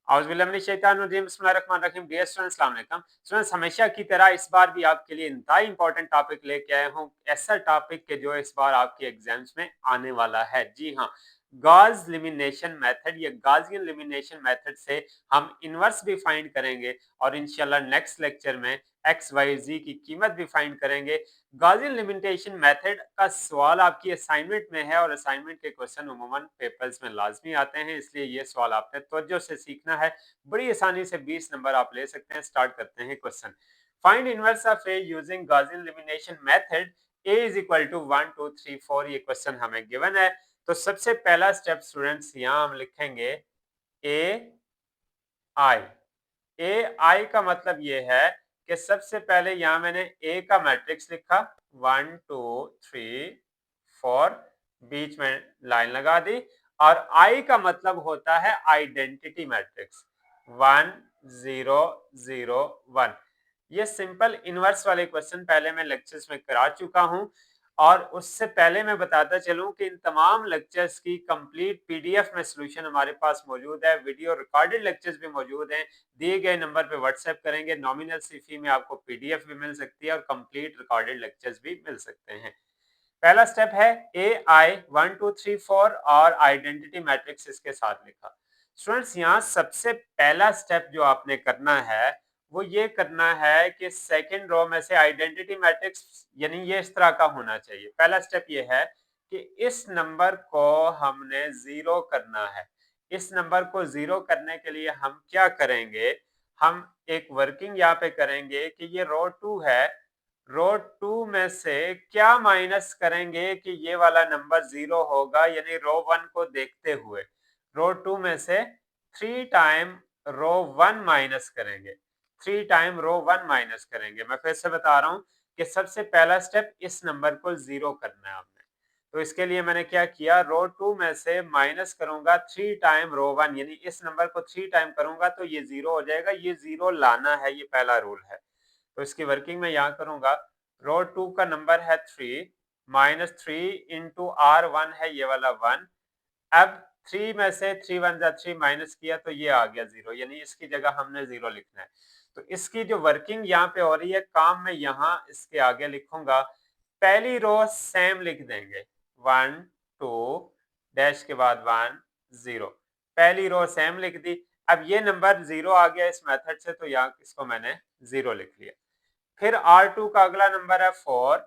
बिस्मिल्लाहिर्रहमानिर्रहीम। Dear students, अस्सलाम वालेकुम। स्टूडेंट्स, हमेशा की तरह इस बार भी आपके लिए इंतहाई इंपॉर्टेंट टॉपिक लेके आया हूँ, ऐसा टॉपिक के जो इस बार आपके एग्जाम्स में आने वाला है। जी हाँ, गॉस एलिमिनेशन मेथड या गॉसियन एलिमिनेशन मेथड से हम इनवर्स भी फाइंड करेंगे और इंशाल्लाह नेक्स्ट लेक्चर में एक्स वाई जी की कीमत भी फाइंड करेंगे। गॉसियन एलिमिनेशन मेथड का सवाल आपकी असाइनमेंट में है और असाइनमेंट के क्वेश्चन उमूमन पेपर्स में लाजमी आते हैं, इसलिए ये सवाल आपने तवज्जो से सीखना है। बड़ी आसानी से 20 नंबर आप ले सकते हैं। स्टार्ट करते हैं question. Find inverse of A using Gaussian elimination method. A is equal to 1 2 3 4 ये क्वेश्चन हमें गिवन है। तो सबसे पहला स्टेप स्टूडेंट्स यहाँ हम लिखेंगे ए आई। ए आई का मतलब ये है कि सबसे पहले यहाँ मैंने ए का मैट्रिक्स लिखा 1 2 3 4, बीच में लाइन लगा दी। और आई का मतलब होता है आइडेंटिटी मैट्रिक्स 1 0 0 1। ये सिंपल इनवर्स वाले क्वेश्चन पहले मैं लेक्चर्स में करा चुका हूं और उससे पहले मैं बताता चलूं कि इन तमाम लेक्चर्स की कंप्लीट पीडीएफ में सॉल्यूशन हमारे पास मौजूद है। वीडियो रिकॉर्डेड लेक्चर्स भी मौजूद हैं। दिए गए नंबर पे व्हाट्सएप करेंगे, नॉमिनल सी फी में आपको पीडीएफ भी मिल सकती है और कंप्लीट रिकॉर्डेड लेक्चर्स भी मिल सकते हैं। पहला स्टेप है ए आई 1 2 3 4 और आइडेंटिटी मैट्रिक्स इसके साथ लिखा। स्टूडेंट्स, यहाँ सबसे पहला स्टेप जो आपने करना है वो ये करना है कि सेकंड रो में से आइडेंटिटी मैट्रिक्स यानी ये इस तरह का होना चाहिए। पहला स्टेप ये है कि इस नंबर को हमने जीरो करना है। इस नंबर को जीरो करने के लिए हम क्या करेंगे, हम एक वर्किंग यहाँ पे करेंगे कि ये रो 2 है, रो 2 में से क्या माइनस करेंगे कि ये वाला नंबर जीरो होगा, यानी रो 1 को देखते हुए रो 2 में से 3 टाइम रो 1 माइनस करेंगे। 3 टाइम रो 1 माइनस करेंगे। मैं फिर से बता रहा हूं कि सबसे पहला स्टेप इस नंबर को जीरो करना है आपने। तो इसके लिए मैंने क्या किया, रो 2 में से माइनस करूंगा 3 टाइम रो 1, यानी इस नंबर को 3 टाइम करूंगा तो ये जीरो हो जाएगा। ये जीरो लाना है, ये पहला रूल है। तो इसकी वर्किंग में यहाँ करूंगा, रो 2 का नंबर है 3, माइनस 3 इंटू आर 1 है ये वाला 1। अब 3 में से 3 1 जा 3 माइनस किया तो ये आ गया जीरो, यानी इसकी जगह हमने जीरो लिखना है। तो इसकी जो वर्किंग यहाँ पे हो रही है, काम में यहाँ इसके आगे लिखूंगा। पहली रो सेम लिख देंगे 1 2 डैश के बाद 1 0। पहली रो सेम लिख दी। अब ये नंबर जीरो आ गया इस मेथड से, तो यहाँ इसको मैंने जीरो लिख लिया। फिर R2 का अगला नंबर है 4,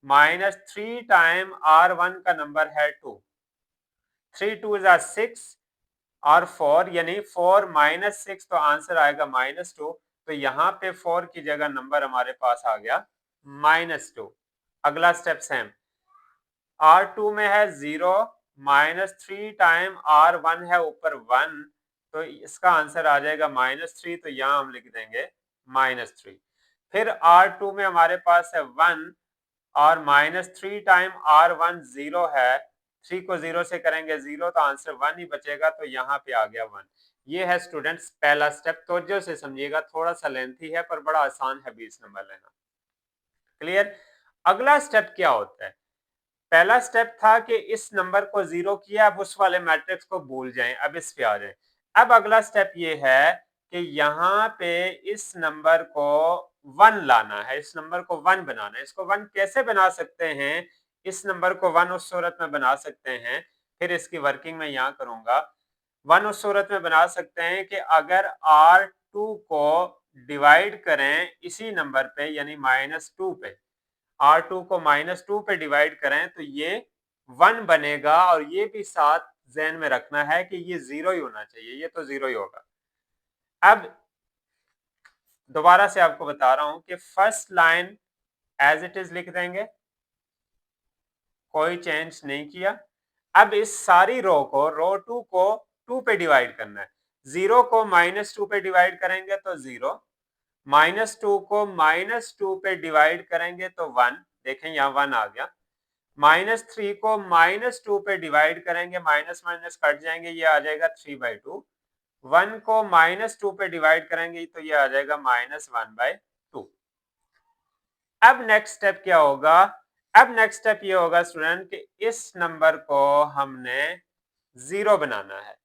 माइनस 3 टाइम R1 का नंबर है 2। 3 2 जा 6 और 4, यानी 4 माइनस 6 तो आंसर आएगा -2। तो यहाँ पे 4 की जगह नंबर हमारे पास आ गया -2। अगला स्टेप सेम, R2 में है 0, माइनस 3 टाइम R1 है ऊपर 1, तो इसका आंसर आ जाएगा -3। तो यहाँ हम लिख देंगे -3। फिर R2 में हमारे पास है 1 और माइनस 3 टाइम R1 0 है। 3 को 0 से करेंगे 0, तो आंसर 1 ही बचेगा। तो यहाँ पे आ गया 1। ये है स्टूडेंट्स पहला स्टेप। तवज्जो से समझिएगा, थोड़ा सा लेंथी है पर बड़ा आसान है 20 नंबर लेना। क्लियर। अगला स्टेप क्या होता है, पहला स्टेप था कि इस नंबर को जीरो किया, अब उस वाले मैट्रिक्स को भूल जाएं, अब इस पे आ जाएं। अब अगला स्टेप ये है कि यहाँ पे इस नंबर को 1 लाना है, इस नंबर को 1 बनाना है। इसको 1 कैसे बना सकते हैं, इस नंबर को 1 उस सूरत में बना सकते हैं, फिर इसकी वर्किंग में यहाँ करूंगा। 1 उस सूरत में बना सकते हैं कि अगर R2 को डिवाइड करें इसी नंबर पे यानी -2 पे, R2 को -2 पे डिवाइड करें तो ये 1 बनेगा। और ये भी साथ ज़हन में रखना है कि ये जीरो ही होना चाहिए, ये तो जीरो ही होगा। अब दोबारा से आपको बता रहा हूं कि first line as it is लिख देंगे, कोई चेंज नहीं किया। अब इस सारी रो को, रो 2 को 2 पे डिवाइड करना है। 0 को -2 पे डिवाइड करेंगे तो 0, -2 को -2 पे डिवाइड करेंगे तो 1। देखें यहाँ 1 आ गया। -3 को -2 पे डिवाइड करेंगे, माइनस माइनस कट जाएंगे, ये आ जाएगा 3/2। 1 को -2 पे डिवाइड करेंगे तो ये आ जाएगा -1/2। अब नेक्स्ट स्टेप क्या होगा, अब नेक्स्ट स्टेप ये होगा स्टूडेंट कि इस नंबर को हमने जीरो बनाना है।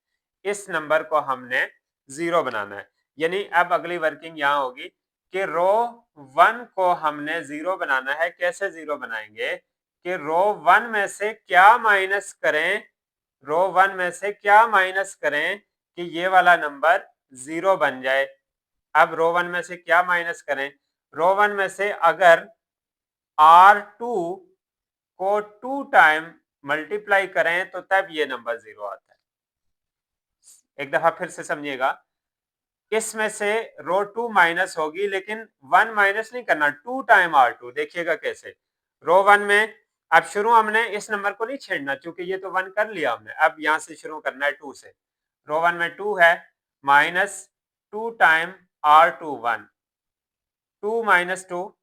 इस नंबर को हमने 0 बनाना है। यानी अब अगली वर्किंग यहाँ होगी कि रो 1 को हमने 0 बनाना है। कैसे 0 बनाएंगे कि रो 1 में से क्या माइनस करें, रो 1 में से क्या माइनस करें कि ये वाला नंबर 0 बन जाए। अब रो 1 में से क्या माइनस करें, रो 1 में से अगर R2 को 2 टाइम मल्टीप्लाई करें तो तब ये नंबर 0 आता है। एक दफा फिर से समझिएगा, इसमें से रो 2 माइनस होगी लेकिन 1 माइनस नहीं करना, 2 टाइम R2। देखिएगा कैसे, रो 1 में अब शुरू हमने इस नंबर को नहीं छेड़ना क्योंकि ये तो 1 कर लिया हमने, अब यहां से शुरू करना है 2 से। रो 1 में 2 है, माइनस 2 टाइम R2 1, 2 माइनस 2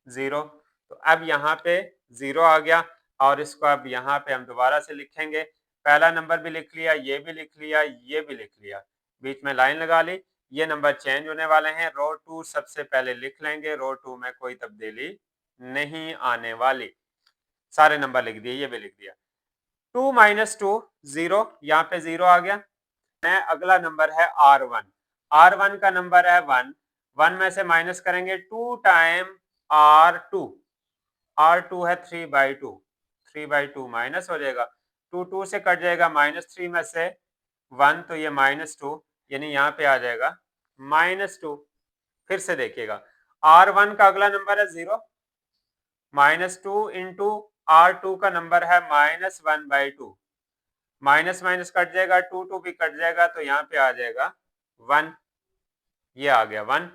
0। तो अब यहाँ पे 0 आ गया और इसको अब यहाँ पे हम दोबारा से लिखेंगे। पहला नंबर भी लिख लिया, ये भी लिख लिया, ये भी लिख लिया, बीच में लाइन लगा ली। ये नंबर चेंज होने वाले हैं। रो 2 सबसे पहले लिख लेंगे, रो 2 में कोई तब्दीली नहीं आने वाली। सारे नंबर लिख दिए, ये भी लिख दिया। 2 माइनस 2 0, यहाँ पे 0 आ गया। अगला नंबर है R1। R1 का नंबर है 1, 1 में से माइनस करेंगे 2 टाइम R2, R2 है 3/2, 3/2 माइनस हो जाएगा, 2 2 से कट जाएगा, -3 में से 1 तो ये -2, यानी यहाँ पे आ जाएगा -2। फिर से देखिएगा, R1 का अगला नंबर है 0, -2 इंटू R2 का नंबर है -1/2, माइनस माइनस कट जाएगा, 2 2 भी कट जाएगा तो यहाँ पे आ जाएगा 1, ये आ गया 1।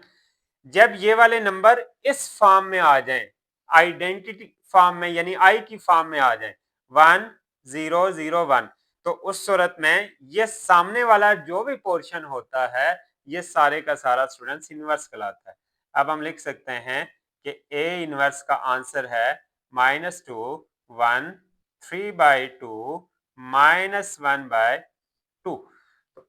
जब ये वाले नंबर इस फॉर्म में आ जाएं, आइडेंटिटी फॉर्म में यानी आई की फॉर्म में आ जाएं, 1 0 0 1, तो उस सूरत में ये सामने वाला जो भी पोर्शन होता है ये सारे का सारा स्टूडेंट्स इनवर्स कहलाता है। अब हम लिख सकते हैं कि ए इनवर्स का आंसर है -2 1 3/2 -1/2। तो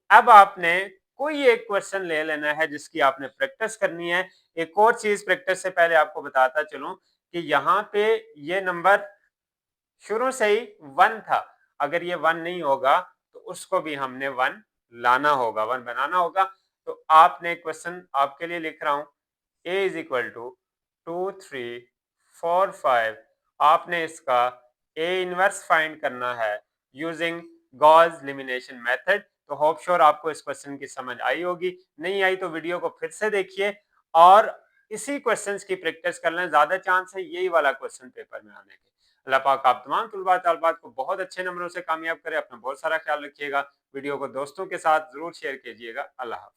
अब आपने कोई एक क्वेश्चन ले लेना है जिसकी आपने प्रैक्टिस करनी है। एक और चीज प्रैक्टिस से पहले आपको बताता चलूं कि यहाँ पे ये नंबर शुरू से ही 1 था, अगर ये 1 नहीं होगा तो उसको भी हमने 1 लाना होगा, 1 बनाना होगा। तो आपने क्वेश्चन आपके लिए लिख रहा हूं, a इज इक्वल टू 2 3 4 5। आपने इसका a इनवर्स फाइंड करना है यूजिंग गॉस एलिमिनेशन मेथड। तो होप श्योर आपको इस क्वेश्चन की समझ आई होगी। नहीं आई तो वीडियो को फिर से देखिए और इसी क्वेश्चंस की प्रैक्टिस कर लें, ज्यादा चांस है यही वाला क्वेश्चन पेपर में आने के। अल्लाह पाक आप तमाम तुलबा तालबात को बहुत अच्छे नंबरों से कामयाब करे। अपना बहुत सारा ख्याल रखिएगा। वीडियो को दोस्तों के साथ जरूर शेयर कीजिएगा। अल्लाह हाफ़िज़।